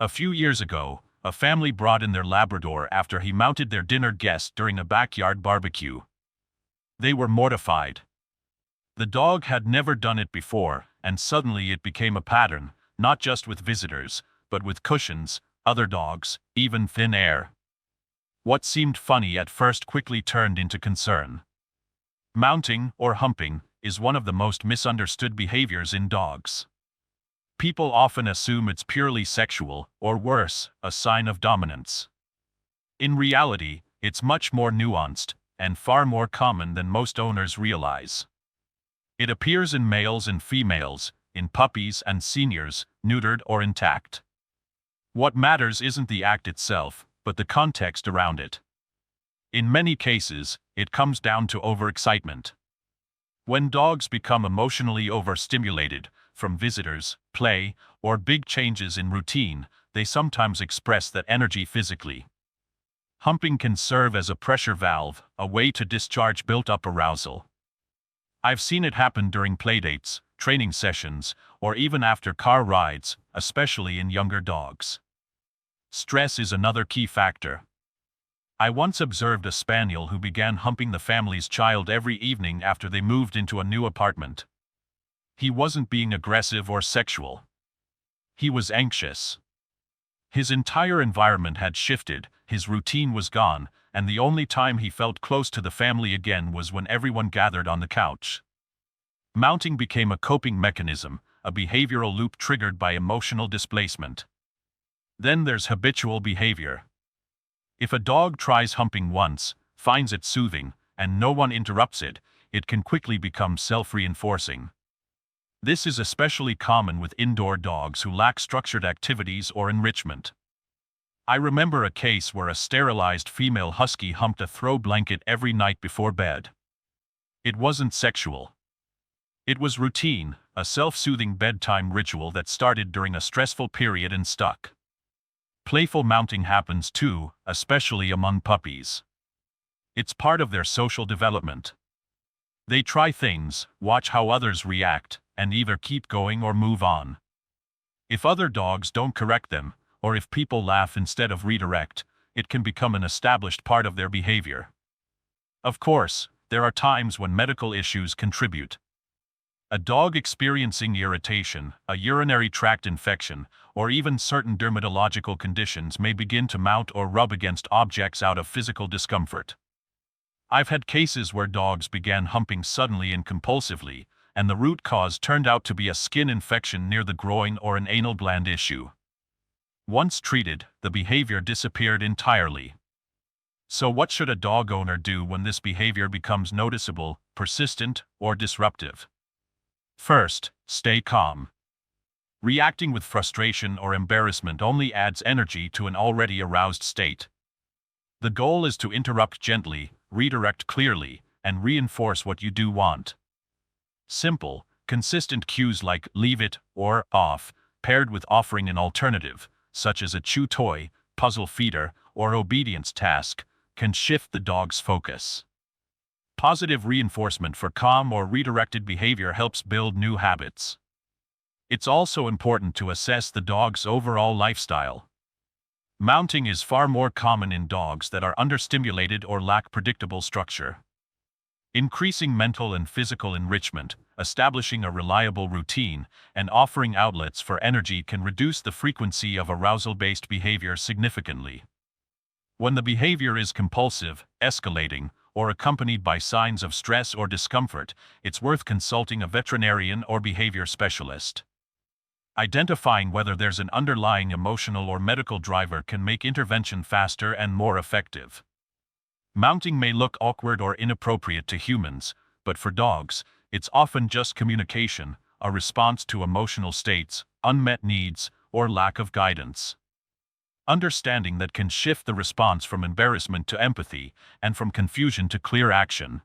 A few years ago, a family brought in their Labrador after he mounted their dinner guest during a backyard barbecue. They were mortified. The dog had never done it before, and suddenly it became a pattern, not just with visitors, but with cushions, other dogs, even thin air. What seemed funny at first quickly turned into concern. Mounting, or humping, is one of the most misunderstood behaviors in dogs. People often assume it's purely sexual, or worse, a sign of dominance. In reality, it's much more nuanced, and far more common than most owners realize. It appears in males and females, in puppies and seniors, neutered or intact. What matters isn't the act itself, but the context around it. In many cases, it comes down to overexcitement. When dogs become emotionally overstimulated, from visitors, play, or big changes in routine, they sometimes express that energy physically. Humping can serve as a pressure valve, a way to discharge built-up arousal. I've seen it happen during playdates, training sessions, or even after car rides, especially in younger dogs. Stress is another key factor. I once observed a spaniel who began humping the family's child every evening after they moved into a new apartment. He wasn't being aggressive or sexual. He was anxious. His entire environment had shifted, his routine was gone, and the only time he felt close to the family again was when everyone gathered on the couch. Mounting became a coping mechanism, a behavioral loop triggered by emotional displacement. Then there's habitual behavior. If a dog tries humping once, finds it soothing, and no one interrupts it, it can quickly become self-reinforcing. This is especially common with indoor dogs who lack structured activities or enrichment. I remember a case where a sterilized female husky humped a throw blanket every night before bed. It wasn't sexual. It was routine, a self-soothing bedtime ritual that started during a stressful period and stuck. Playful mounting happens too, especially among puppies. It's part of their social development. They try things, watch how others react, and either keep going or move on. If other dogs don't correct them, or if people laugh instead of redirect, it can become an established part of their behavior. Of course, there are times when medical issues contribute. A dog experiencing irritation, a urinary tract infection, or even certain dermatological conditions may begin to mount or rub against objects out of physical discomfort. I've had cases where dogs began humping suddenly and compulsively, and the root cause turned out to be a skin infection near the groin or an anal gland issue. Once treated, the behavior disappeared entirely. So what should a dog owner do when this behavior becomes noticeable, persistent, or disruptive? First, stay calm. Reacting with frustration or embarrassment only adds energy to an already aroused state. The goal is to interrupt gently, redirect clearly, and reinforce what you do want. Simple, consistent cues like leave it or off, paired with offering an alternative, such as a chew toy, puzzle feeder, or obedience task, can shift the dog's focus. Positive reinforcement for calm or redirected behavior helps build new habits. It's also important to assess the dog's overall lifestyle. Mounting is far more common in dogs that are understimulated or lack predictable structure. Increasing mental and physical enrichment, establishing a reliable routine, and offering outlets for energy can reduce the frequency of arousal-based behavior significantly. When the behavior is compulsive, escalating, or accompanied by signs of stress or discomfort, it's worth consulting a veterinarian or behavior specialist. Identifying whether there's an underlying emotional or medical driver can make intervention faster and more effective. Mounting may look awkward or inappropriate to humans, but for dogs, it's often just communication, a response to emotional states, unmet needs, or lack of guidance. Understanding that can shift the response from embarrassment to empathy, and from confusion to clear action.